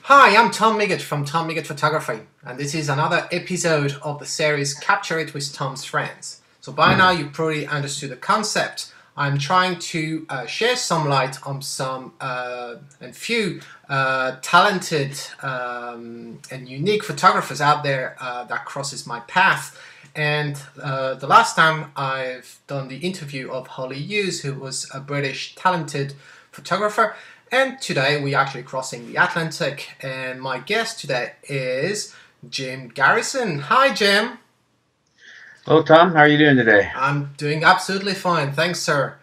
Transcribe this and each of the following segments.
Hi, I'm Tom Miggett from Tom Miggett Photography, and this is another episode of the series Capture It with Tom's Friends. So by now you've probably understood the concept. I'm trying to share some light on some and few talented and unique photographers out there that crosses my path. And the last time I've done the interview of Holly Hughes, who was a British talented photographer. And today we're actually crossing the Atlantic, and my guest today is Jim Garrison. Hi, Jim. Hello, Tom. How are you doing today? I'm doing absolutely fine, thanks, sir.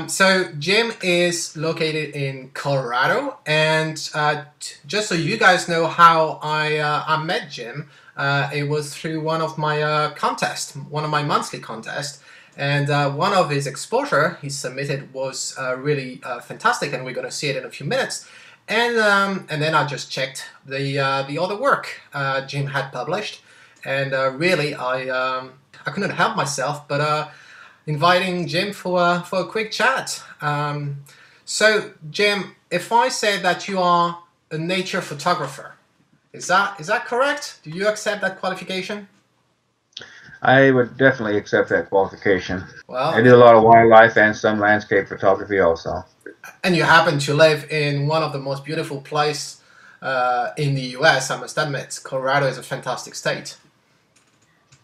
So Jim is located in Colorado, and just so you guys know how I met Jim, it was through one of my contests, one of my monthly contests. And one of his exposure he submitted was really fantastic, and we're going to see it in a few minutes. And then I just checked the other work Jim had published, and really I couldn't help myself but inviting Jim for a quick chat. So Jim, if I say that you are a nature photographer, is that correct? Do you accept that qualification? I would definitely accept that qualification. Well, I do a lot of wildlife and some landscape photography also. and you happen to live in one of the most beautiful places in the US, I must admit. Colorado is a fantastic state.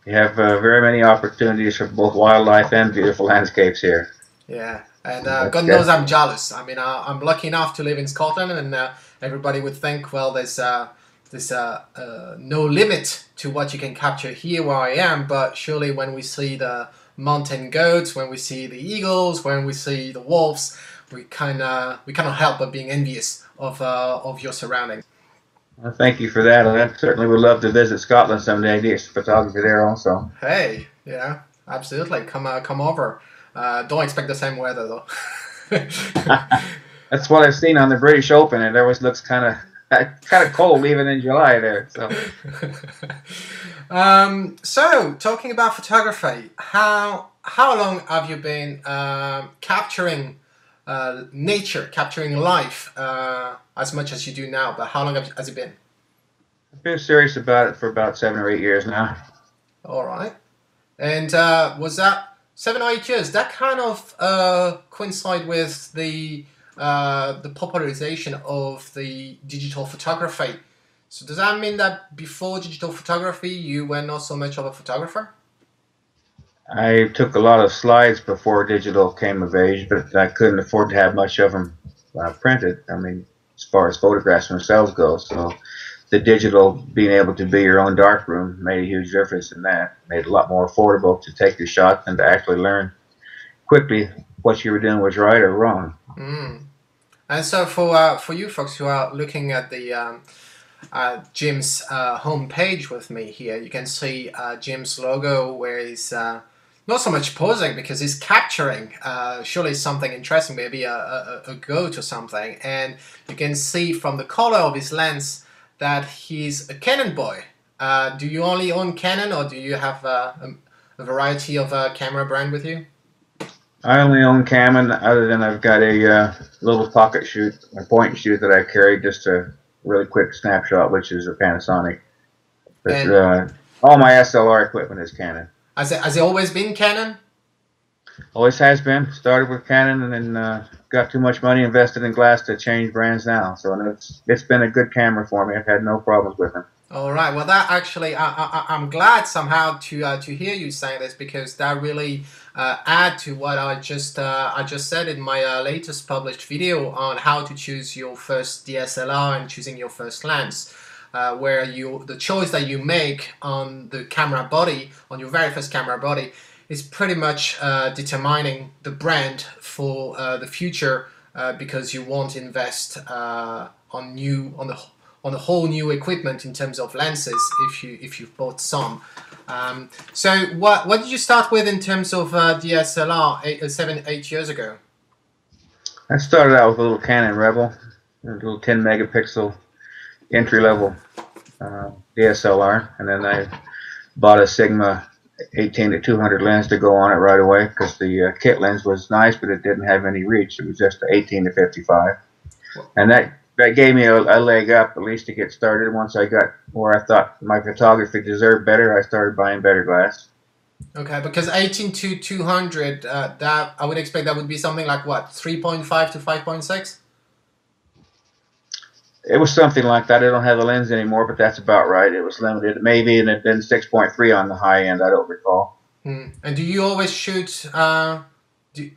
You have very many opportunities for both wildlife and beautiful landscapes here. Yeah, and God knows I'm jealous. I mean, I'm lucky enough to live in Scotland, and everybody would think, well, there's no limit to what you can capture here where I am, but surely when we see the mountain goats, when we see the eagles, when we see the wolves, we cannot help but being envious of your surroundings. Well, thank you for that. I certainly would love to visit Scotland someday, do some photography there also. Hey, yeah, absolutely. Come over. Don't expect the same weather though. That's what I've seen on the British Open. It always looks kind of cold even in July there. So, so talking about photography, how long have you been capturing nature, capturing life as much as you do now? But how long has it been? I've been serious about it for about 7 or 8 years now. All right, and was that 7 or 8 years? That kind of coincide with the popularization of the digital photography. So does that mean that before digital photography you were not so much of a photographer? I took a lot of slides before digital came of age, but I couldn't afford to have much of them printed. I mean, as far as photographs themselves go. So the digital, being able to be your own darkroom, made a huge difference in that. Made it a lot more affordable to take your shot than to actually learn quickly what you were doing was right or wrong. Mm. And so for you folks who are looking at the Jim's homepage with me here, you can see Jim's logo where he's not so much posing because he's capturing surely something interesting, maybe a goat or something. And you can see from the color of his lens that he's a Canon boy. Do you only own Canon, or do you have a variety of camera brand with you? I only own Canon, other than I've got a little pocket shoot, a point and shoot that I carry, just a really quick snapshot, which is a Panasonic. But all my SLR equipment is Canon. Has it always been Canon? Always has been. Started with Canon and then got too much money invested in glass to change brands now. So it's been a good camera for me. I've had no problems with it. All right. Well, that actually, I'm glad somehow to hear you saying this, because that really add to what I just said in my latest published video on how to choose your first DSLR and choosing your first lens, where the choice that you make on the camera body, on your very first camera body, is pretty much determining the brand for the future, because you won't invest on a whole new equipment in terms of lenses if you've bought some. So what did you start with in terms of DSLR 7, 8 years ago? I started out with a little Canon Rebel, a little 10 megapixel entry level DSLR, and then I bought a Sigma 18 to 200 lens to go on it right away, because the kit lens was nice, but it didn't have any reach. It was just 18 to 55, and that that gave me a leg up at least to get started. Once I got where I thought my photography deserved better, I started buying better glass. Okay, because 18 to 200, that I would expect that would be something like what, 3.5 to 5.6? It was something like that. I don't have the lens anymore, but that's about right. It was limited, maybe, and then 6.3 on the high end. I don't recall. And do you always shoot? Do,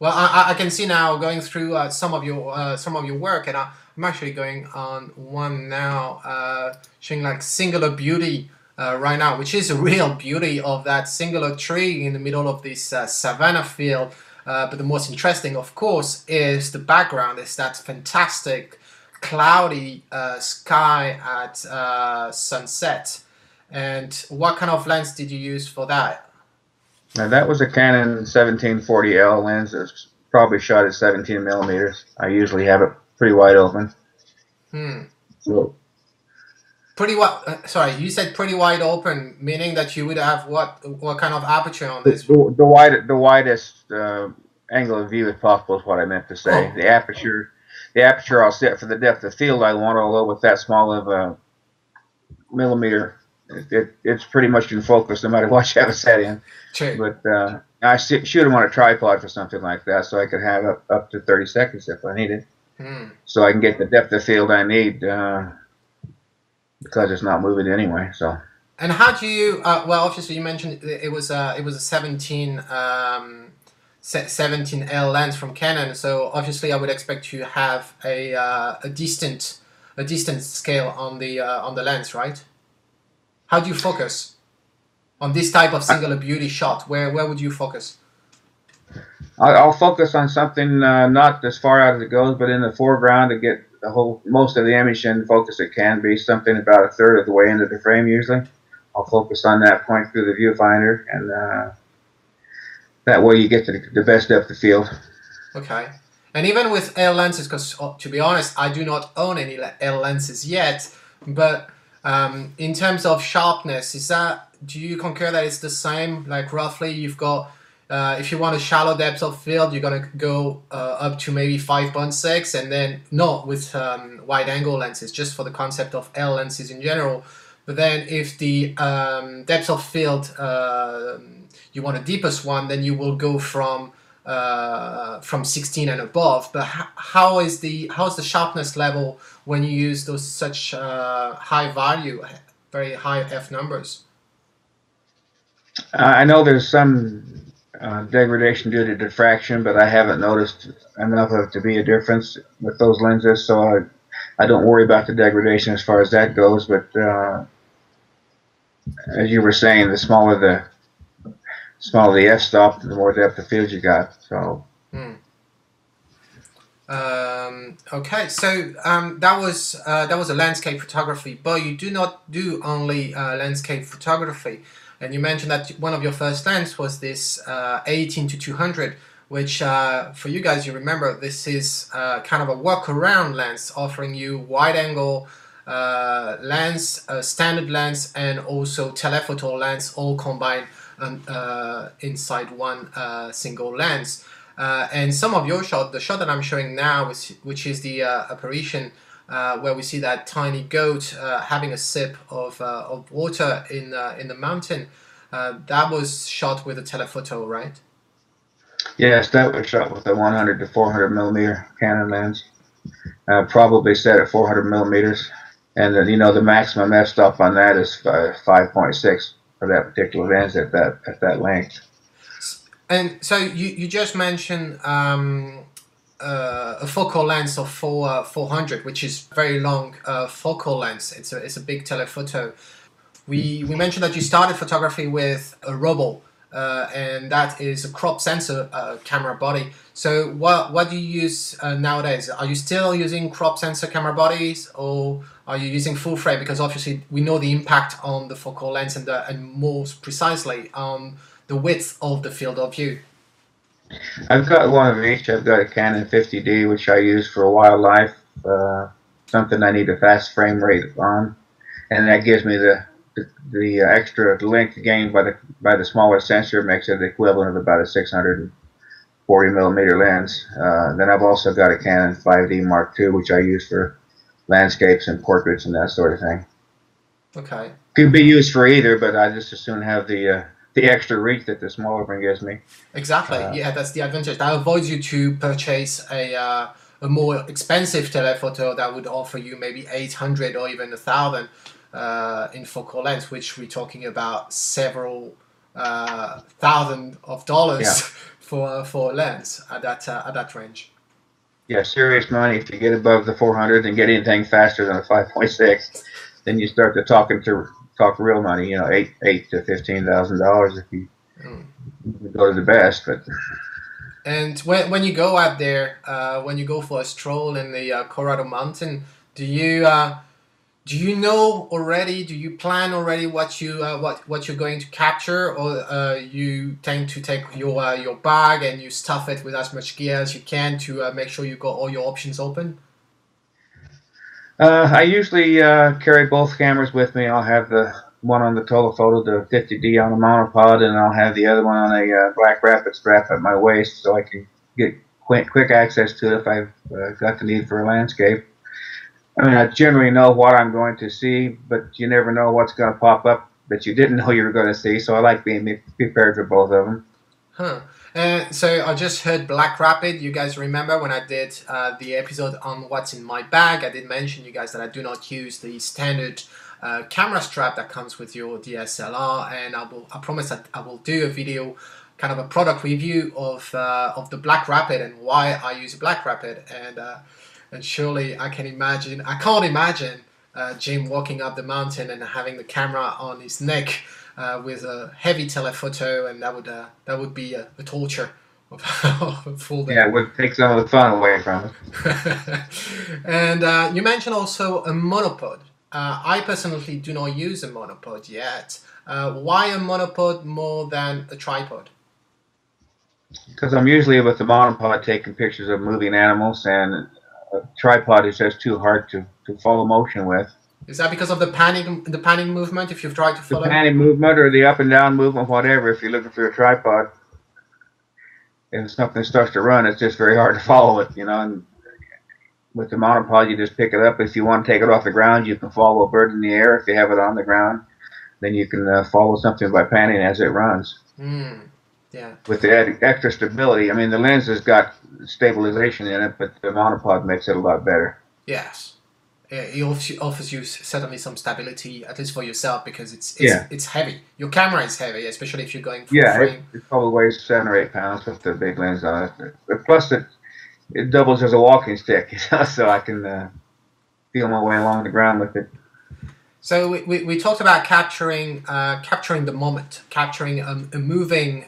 well, I can see now going through some of your work, and I'm actually going on one now, showing like singular beauty right now, which is a real beauty of that singular tree in the middle of this savanna field. But the most interesting, of course, is the background. Is that fantastic cloudy sky at sunset? And what kind of lens did you use for that? Now that was a Canon 1740L lens. It's probably shot at 17 millimeters. I usually have it pretty wide open. So Pretty wide. Sorry, you said pretty wide open, meaning that you would have what kind of aperture on this? the widest angle of view as possible is what I meant to say. Oh, The aperture I'll set for the depth of field I want, although with that small of a millimeter, it's pretty much in focus no matter what you have it set in. true. But I shoot them on a tripod for something like that, so I could have up to 30 seconds if I need it, so I can get the depth of field I need because it's not moving anyway. So. And how do you? Well, obviously you mentioned it was a 17L lens from Canon. So obviously I would expect you to have a distant scale on the lens, right? How do you focus on this type of singular beauty shot? Where would you focus? I'll focus on something not as far out as it goes, but in the foreground to get most of the image in focus it can be. Something about a third of the way into the frame usually. I'll focus on that point through the viewfinder, and that way you get the best depth of field. Okay. And even with L lenses, because to be honest, I do not own any L lenses yet, but in terms of sharpness, do you concur that it's the same? Like roughly, you've got if you want a shallow depth of field, you're gonna go up to maybe 5.6, and then not with wide angle lenses, just for the concept of L lenses in general. But then if the depth of field you want a deepest one, then you will go from 16 and above. But how's the sharpness level when you use those such high value, very high f numbers? I know there's some degradation due to diffraction, but I haven't noticed enough of it to be a difference with those lenses, so I don't worry about the degradation as far as that goes. But as you were saying, the smaller the f-stop, the more depth of field you got. So. Okay, so that was a landscape photography, but you do not do only landscape photography. And you mentioned that one of your first lens was this 18 to 200, which for you guys, you remember, this is kind of a workaround lens, offering you wide angle lens, standard lens, and also telephoto lens, all combined inside one single lens. And some of your shot, the shot that I'm showing now, which is the apparition where we see that tiny goat having a sip of water in the mountain, that was shot with a telephoto, right? Yes, that was shot with a 100 to 400 millimeter Canon lens, probably set at 400 millimeters, and the maximum f-stop on that is 5.6 for that particular lens at that length. And so you just mentioned a focal length of 400, which is very long focal length. It's a big telephoto. We mentioned that you started photography with a Robo, and that is a crop sensor camera body. So what do you use nowadays? Are you still using crop sensor camera bodies, or are you using full frame? Because obviously we know the impact on the focal length and most precisely on the width of the field of view. I've got one of each. I've got a Canon 50D, which I use for wildlife, something I need a fast frame rate on, and that gives me the extra length gained by the smaller sensor, makes it the equivalent of about a 640 millimeter lens. Then I've also got a Canon 5D Mark II, which I use for landscapes and portraits and that sort of thing. Okay. Could be used for either, but I just as soon have the extra reach that the smaller one gives me. Exactly. Yeah, that's the advantage. That avoids you to purchase a more expensive telephoto that would offer you maybe 800 or even 1,000 in focal length, which we're talking about several thousand of dollars Yeah, for a lens at that range. yeah, serious money. If you get above the 400 and get anything faster than a 5.6, then you start to talk real money. You know, eight to $15,000 if you Mm. go to the best. But And when you go out there, when you go for a stroll in the Colorado mountain, do you do you know already? Do you plan already what you're going to capture, or you tend to take your bag and you stuff it with as much gear as you can to make sure you got all your options open? I usually carry both cameras with me. I'll have the one on the telephoto, the 50D on the monopod, and I'll have the other one on a black rapid strap at my waist, so I can get quick access to it if I've got the need for a landscape. I mean, I generally know what I'm going to see, but you never know what's going to pop up that you didn't know you were going to see. So I like being prepared for both of them. Huh. So I just heard Black Rapid. You guys remember when I did the episode on what's in my bag? I did mention you guys that I do not use the standard camera strap that comes with your DSLR, and I promise that I will do a video, kind of a product review of the Black Rapid and why I use Black Rapid. And surely I can imagine. I can't imagine Jim walking up the mountain and having the camera on his neck with a heavy telephoto, and that would be a torture of a full day. Yeah, it would take some of the fun away from And you mentioned also a monopod. I personally do not use a monopod yet. Why a monopod more than a tripod? it. Because I'm usually with the monopod taking pictures of moving animals, and a tripod is just too hard to follow motion with. Is that because of the panning movement? If you've tried to The follow. panning movement or the up and down movement, whatever, if you're looking for a tripod, if something starts to run, it's just very hard to follow it, you know. And with the monopod, you just pick it up. If you want to take it off the ground, you can follow a bird in the air. If you have it on the ground, then you can follow something by panning as it runs. Mm, yeah. With the extra stability, I mean, the lens has got stabilization in it, but the monopod makes it a lot better. Yes. It offers you certainly some stability, at least for yourself, because Yeah, it's heavy. Your camera is heavy, especially if you're going full yeah, frame. it probably weighs 7 or 8 pounds with the big lens on it. But plus, it doubles as a walking stick, you know, so I can feel my way along the ground with it. So we talked about capturing the moment, capturing a moving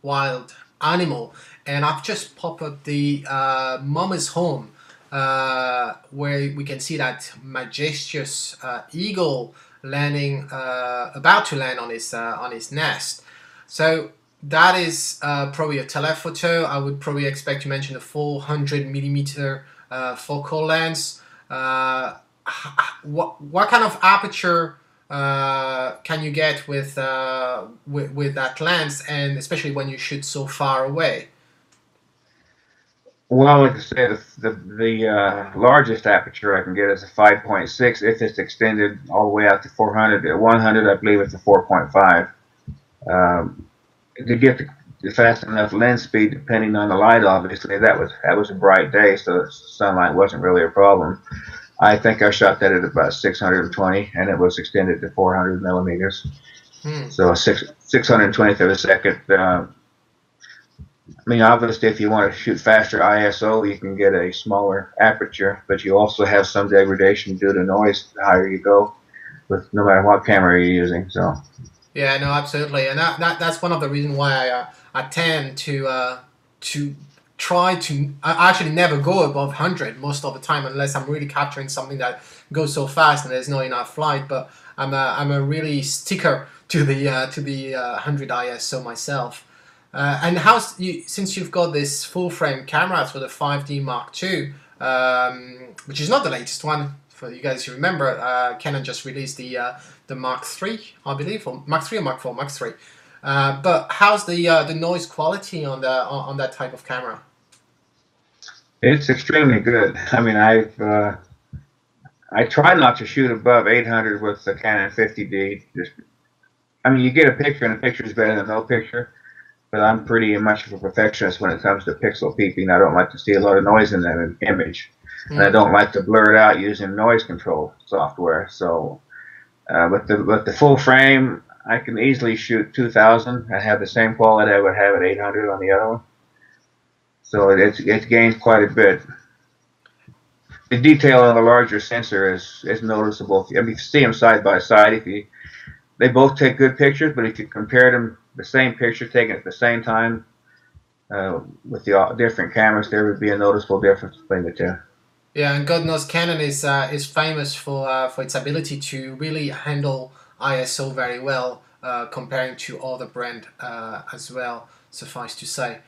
wild animal, and I've just popped up the Mama's Home, where we can see that majestuous eagle landing, about to land on his nest. So that is probably a telephoto. I would probably expect to mention a 400 millimeter focal length. What kind of aperture can you get with that lens, and especially when you shoot so far away? Well, like I say, the largest aperture I can get is a 5.6 if it's extended all the way out to 400. At 100, I believe it's a 4.5. To get the fast enough lens speed, depending on the light, obviously, that was a bright day, so sunlight wasn't really a problem. I think I shot that at about 620, and it was extended to 400 millimeters. Hmm. So 620th of a second. I mean, obviously, if you want to shoot faster ISO, you can get a smaller aperture, but you also have some degradation due to noise the higher you go, with no matter what camera you're using. So Yeah, no, absolutely, and that's one of the reasons why I tend to try to. I actually never go above 100 most of the time unless I'm really capturing something that goes so fast and there's not enough light. But I'm a really sticker to the 100 ISO myself. And how's you since you've got this full frame camera for the 5D Mark II, which is not the latest one for you guys who remember. Canon just released the Mark III, I believe, or Mark III or Mark IV, Mark III. But how's the noise quality on that type of camera? it's extremely good. I mean, I've I try not to shoot above 800 with the Canon 50D. Just, I mean, you get a picture, and a picture is better than no picture. But I'm pretty much of a perfectionist when it comes to pixel peeping. I don't like to see a lot of noise in that image, and I Mm. don't like to blur it out using noise control software. So with the full frame, I can easily shoot 2000 and have the same quality I would have at 800 on the other one. So it's gained quite a bit. The detail on the larger sensor is noticeable. I mean, you see them side by side. They both take good pictures, but if you compared them, the same picture taken at the same time with the different cameras, there would be a noticeable difference between the two. Yeah, and God knows Canon is famous for its ability to really handle ISO very well, comparing to other brand as well. Suffice to say,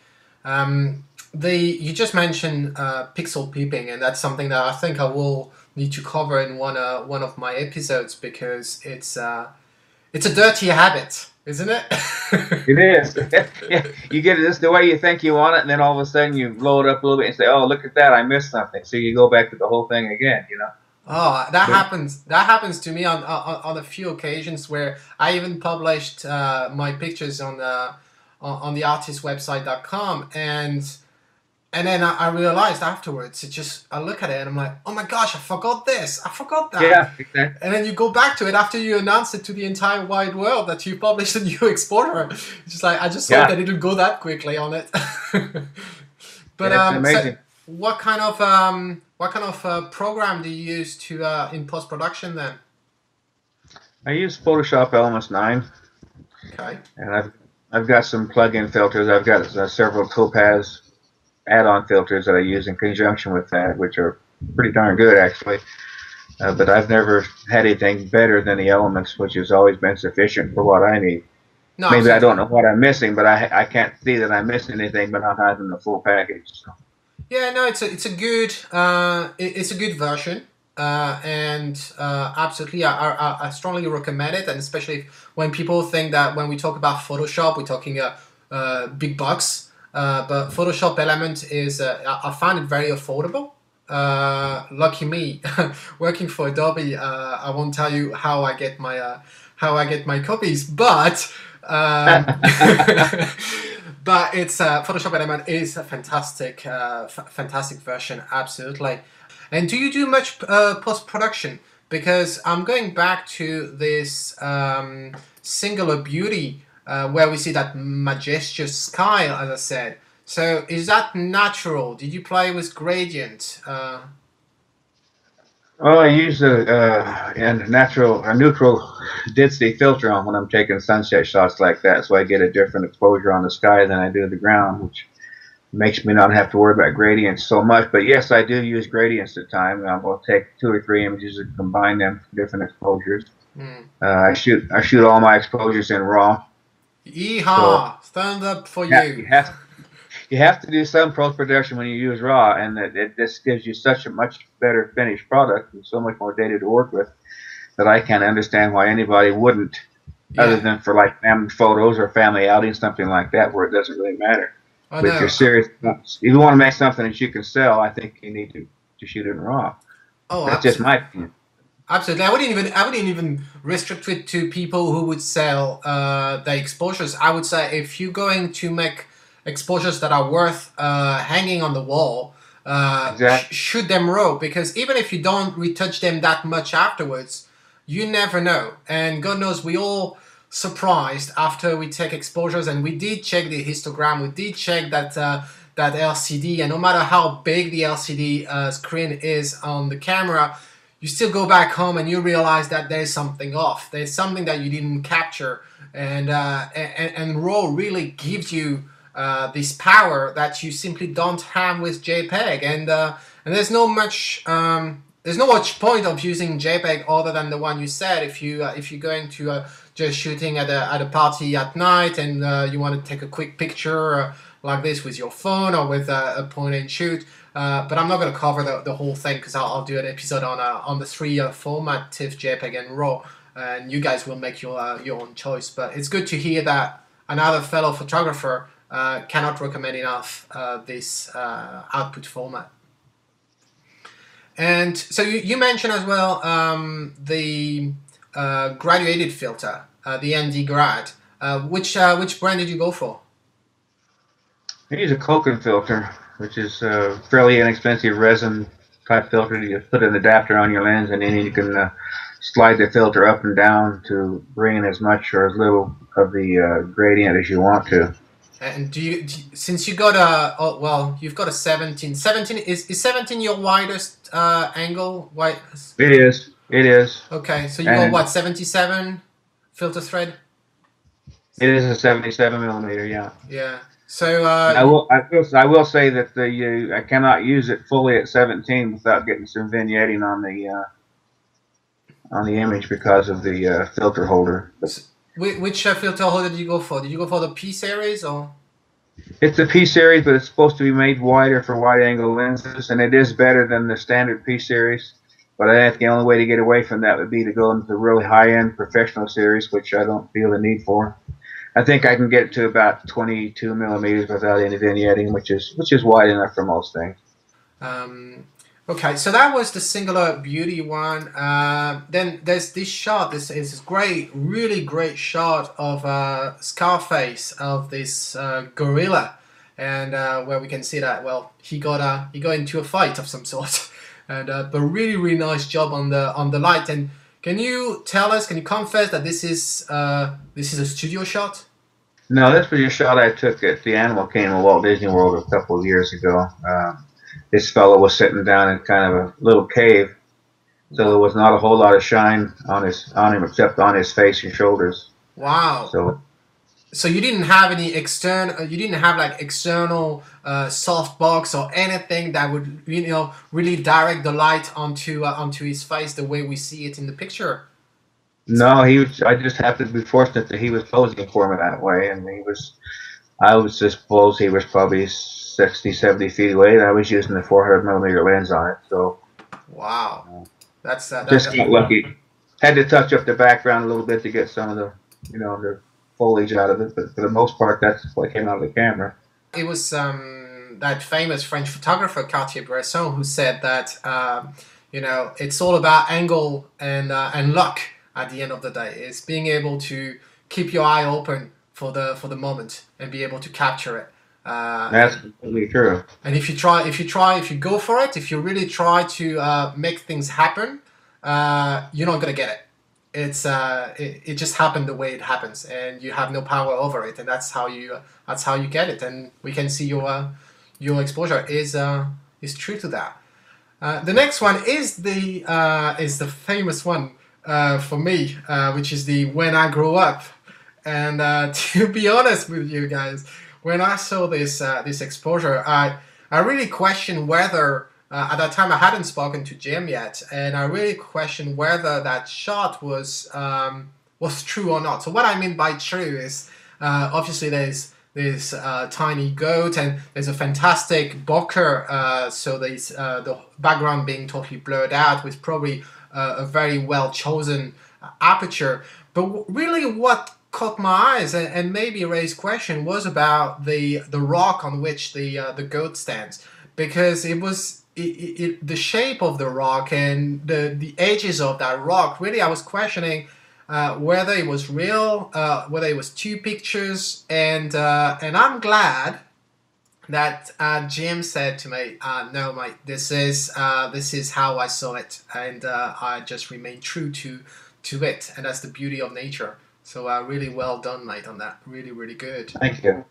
you just mentioned pixel peeping, and that's something that I think I will need to cover in one of my episodes because it's a dirty habit, isn't it? It is. Yeah, you get it just the way you think you want it, and then all of a sudden you blow it up a little bit and say, "Oh, look at that! I missed something." So you go back to the whole thing again. Oh, that But happens. That happens to me on a few occasions where I even published my pictures on the artistwebsite.com, and then I realized afterwards. I look at it and I'm like, oh my gosh, I forgot this. I forgot that. yeah, exactly. And then you go back to it after you announce it to the entire wide world that you published a new exporter. It's just like I just hope Yeah, that it'll go that quickly on it. But yeah, it's so amazing. what kind of program do you use to in post production then? I use Photoshop Elements 9, Okay. and I've got some plug-in filters. I've got several Topaz add-on filters that I use in conjunction with that, which are pretty darn good actually. But I've never had anything better than the Elements, which has always been sufficient for what I need. No, Maybe I don't absolutely. know what I'm missing, but I can't see that I'm missing anything, but I'm having the full package. So. Yeah, no, it's a good it's a good version, and absolutely, I strongly recommend it, and especially when people think that when we talk about Photoshop, we're talking big bucks. But Photoshop Element is I find it very affordable. Lucky me, working for Adobe. I won't tell you how I get my copies, but but it's Photoshop Element is a fantastic, fantastic version, absolutely. And do you do much post production? Because I'm going back to this singular beauty where we see that majestuous sky, as I said. So is that natural? Did you play with gradient? Well, I use a neutral density filter on when I'm taking sunset shots like that, so I get a different exposure on the sky than I do the ground, which makes me not have to worry about gradients so much. But yes, I do use gradients at times. I will take 2 or 3 images and combine them for different exposures. Hmm. I shoot all my exposures in RAW, so Yeehaw! Stand up for yeah, you. you have to do some post production when you use RAW, and this gives you such a much better finished product and so much more data to work with that I can't understand why anybody wouldn't, other Yeah. than for like family photos or family outings, something like that, where it doesn't really matter. Oh But if you're no. serious, if you want to make something that you can sell, I think you need to shoot it in RAW. Oh, That's just absolutely. my opinion. Absolutely, I wouldn't even restrict it to people who would sell their exposures. I would say if you're going to make exposures that are worth hanging on the wall, Exactly. shoot them raw because even if you don't retouch them that much afterwards, you never know. And God knows we all surprised after we take exposures and we did check the histogram, we did check that LCD, and no matter how big the LCD screen is on the camera, you still go back home and you realize that there's something off. There's something that you didn't capture, and RAW really gives you this power that you simply don't have with JPEG. And there's no much point of using JPEG other than the one you said. If you're going to just shooting at a party at night and you want to take a quick picture like this with your phone or with a point and shoot. But I'm not going to cover the whole thing because I'll do an episode on the three format TIFF, JPEG, and RAW, and you guys will make your own choice. But it's good to hear that another fellow photographer cannot recommend enough this output format. And so you mentioned as well the graduated filter, the ND Grad. Which brand did you go for? I use a Koken filter, which is a fairly inexpensive resin type filter. You put an adapter on your lens, and then you can slide the filter up and down to bring in as much or as little of the gradient as you want to. And since you got a, oh, well, you've got a 17. 17 is 17 your widest angle? Wide. It is. It is. Okay, so you got And what, 77 filter thread? it is a 77 millimeter, yeah. Yeah. So I will say that I cannot use it fully at 17 without getting some vignetting on the image because of the filter holder. which filter holder did you go for? Did you go for the P series or? It's a P series, but it's supposed to be made wider for wide-angle lenses, and it is better than the standard P series. But I think the only way to get away from that would be to go into the really high-end professional series, which I don't feel the need for. I think I can get to about 22 millimeters without any vignetting, which is wide enough for most things. Okay, so that was the Singular Beauty one. Then there's this shot. This is this great, really great shot of Scarface, of this gorilla, and where we can see that, well, he got into a fight of some sort, and but really nice job on the light. And can you tell us? Can you confess that this is a studio shot? No, this was a shot I took at the Animal Kingdom at Walt Disney World a couple of years ago. This fellow was sitting down in kind of a little cave, so there was not a whole lot of shine on him except on his face and shoulders. Wow. So you didn't have any external, you didn't have like external softbox or anything that would really direct the light onto his face the way we see it in the picture. No, I just happened to be fortunate that he was posing for me that way, and I was just suppose he was probably 60, 70 feet away, and I was using the 400 millimeter lens on it. So, wow, that's just got lucky. Had to touch up the background a little bit to get some of the foliage out of it, but for the most part, that's what came out of the camera. It was that famous French photographer Garrison who said that it's all about angle and luck. At the end of the day, it's being able to keep your eye open for the moment and be able to capture it. That's completely true. And if you go for it, if you really try to make things happen, you're not gonna get it. It just happened the way it happens, and you have no power over it, and that's how you get it. And we can see your exposure is true to that. The next one is the famous one. For me, which is the When I Grow Up. And to be honest with you guys, when I saw this exposure, I really questioned whether, at that time I hadn't spoken to Jim yet, and I really questioned whether that shot was true or not. So what I mean by true is, obviously there's this tiny goat, and there's a fantastic bokeh, so there's the background being totally blurred out with probably a very well chosen aperture. But really what caught my eyes and maybe raised question was about the rock on which the goat stands, because it was the shape of the rock and the edges of that rock. Really, I was questioning whether it was real, whether it was two pictures, and I'm glad that Jim said to me, "No, mate, this is how I saw it, and I just remain true to it, and that's the beauty of nature." So really well done, mate, on that. Really good. Thank you.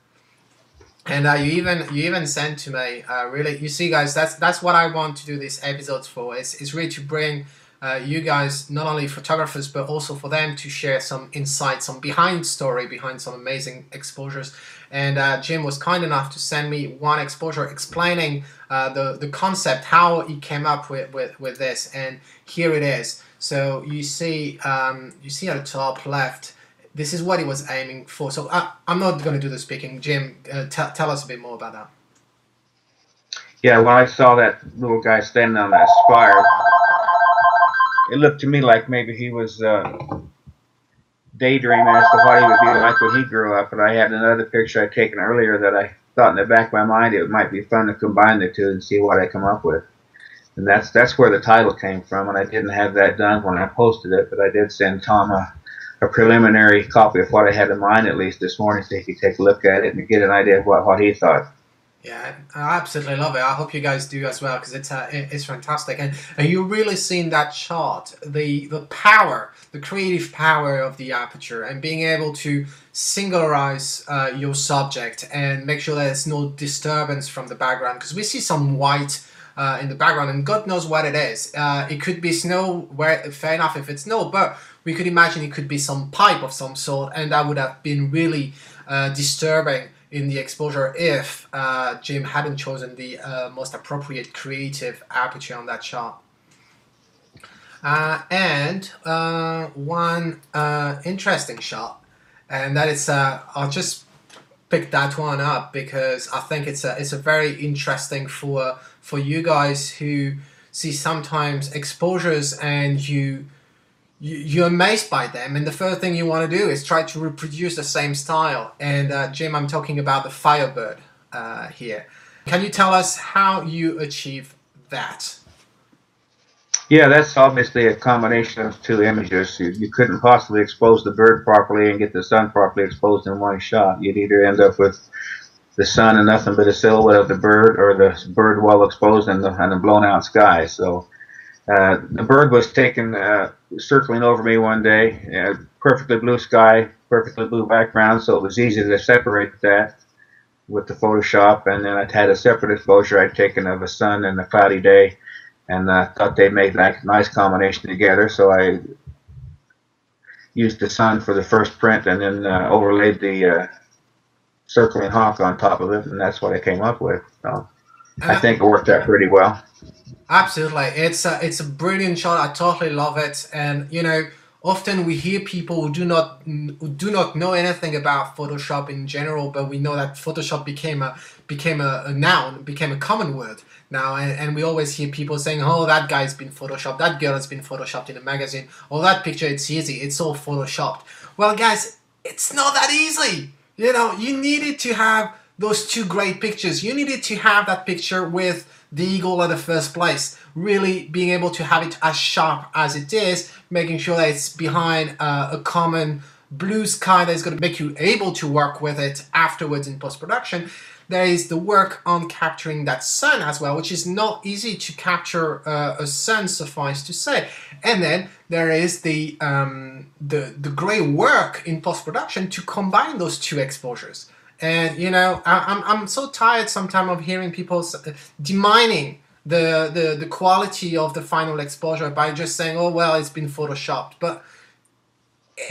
And you even sent to me really. You see, guys, that's what I want to do these episodes for. Is really to bring you guys, not only photographers, but also for them to share some insights, some behind story behind some amazing exposures. And Jim was kind enough to send me one exposure explaining the concept, how he came up with this, and here it is. So you see at the top left, this is what he was aiming for. So I'm not going to do the speaking. Jim, tell us a bit more about that. Yeah, when I saw that little guy standing on that spire, it looked to me like maybe he was daydreaming as to what he would be like when he grew up. And I had another picture I'd taken earlier that I thought in the back of my mind it might be fun to combine the two and see what I come up with. And that's where the title came from. And I didn't have that done when I posted it, but I did send Tom a preliminary copy of what I had in mind at least this morning, so he could take a look at it and get an idea of what he thought. Yeah, I absolutely love it. I hope you guys do as well, because it's fantastic, and you really seen that chart, the power, the creative power of the aperture, and being able to singularize your subject and make sure that there's no disturbance from the background, because we see some white in the background, and God knows what it is. It could be snow, where fair enough if it's snow, but we could imagine it could be some pipe of some sort, and that would have been really disturbing in the exposure if Jim hadn't chosen the most appropriate creative aperture on that shot. And one interesting shot, and that is I'll just pick that one up because I think it's a very interesting for you guys who see sometimes exposures and you're amazed by them, and the first thing you want to do is try to reproduce the same style. And Jim, I'm talking about the Firebird here. Can you tell us how you achieve that? Yeah, that's obviously a combination of two images. You couldn't possibly expose the bird properly and get the sun properly exposed in one shot. You'd either end up with the sun and nothing but a silhouette of the bird, or the bird well exposed and the blown out sky. So the bird was taken circling over me one day, perfectly blue sky, perfectly blue background, so it was easy to separate that with the Photoshop. And then I had a separate exposure I'd taken of a sun and a cloudy day, and I thought they made that nice combination together. So I used the sun for the first print, and then overlaid the circling hawk on top of it, and that's what I came up with. So I think it worked out pretty well. Absolutely, it's a brilliant shot. I totally love it, and you know, often we hear people who do not know anything about Photoshop in general, but we know that Photoshop became a noun, became a common word now, and we always hear people saying, "Oh, that guy's been photoshopped, that girl has been photoshopped in a magazine, or that picture, it's easy, it's all photoshopped." Well, guys, it's not that easy. You know, you needed to have those two great pictures. You needed to have that picture with the eagle at the first place, really being able to have it as sharp as it is, making sure that it's behind a common blue sky that is going to make you able to work with it afterwards in post-production. There is the work on capturing that sun as well, which is not easy to capture a sun, suffice to say. And then there is the great work in post-production to combine those two exposures. And you know, I'm so tired sometimes of hearing people demining the quality of the final exposure by just saying, "Oh well, it's been photoshopped." But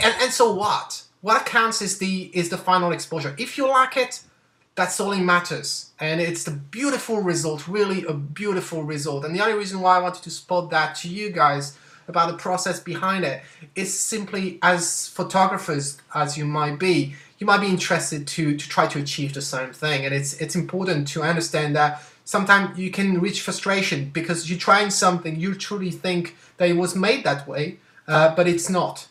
and so what? What counts is the final exposure. If you like it, that's all it matters, and it's the beautiful result, really a beautiful result. And the only reason why I wanted to spot that to you guys about the process behind it is simply, as photographers as you might be interested to try to achieve the same thing. And it's important to understand that sometimes you can reach frustration because you're trying something, you truly think that it was made that way, but it's not.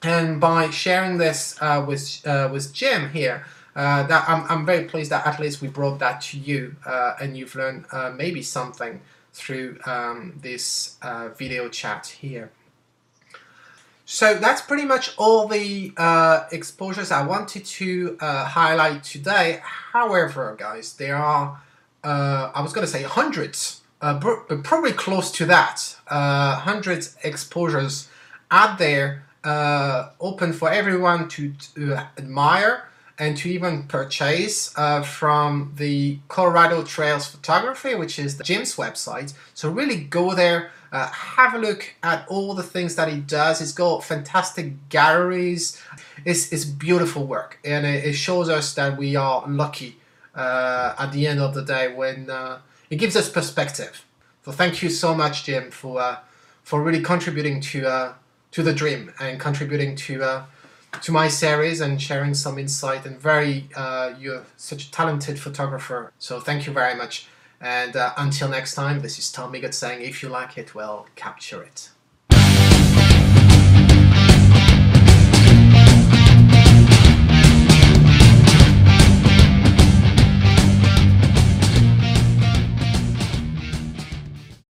And by sharing this with Jim here, that I'm very pleased that at least we brought that to you, and you've learned maybe something through this video chat here. So that's pretty much all the exposures I wanted to highlight today. However, guys, there are, I was going to say hundreds, but probably close to that, hundreds exposures out there open for everyone to admire and to even purchase from the Colorado Trails Photography, which is Jim's website. So really go there, have a look at all the things that he does. He's got fantastic galleries. It's beautiful work, and it shows us that we are lucky at the end of the day when it gives us perspective. So thank you so much, Jim, for really contributing to the dream and contributing to my series and sharing some insight. And you're such a talented photographer. So thank you very much. And until next time, this is Tom Migot saying, if you like it, well, capture it.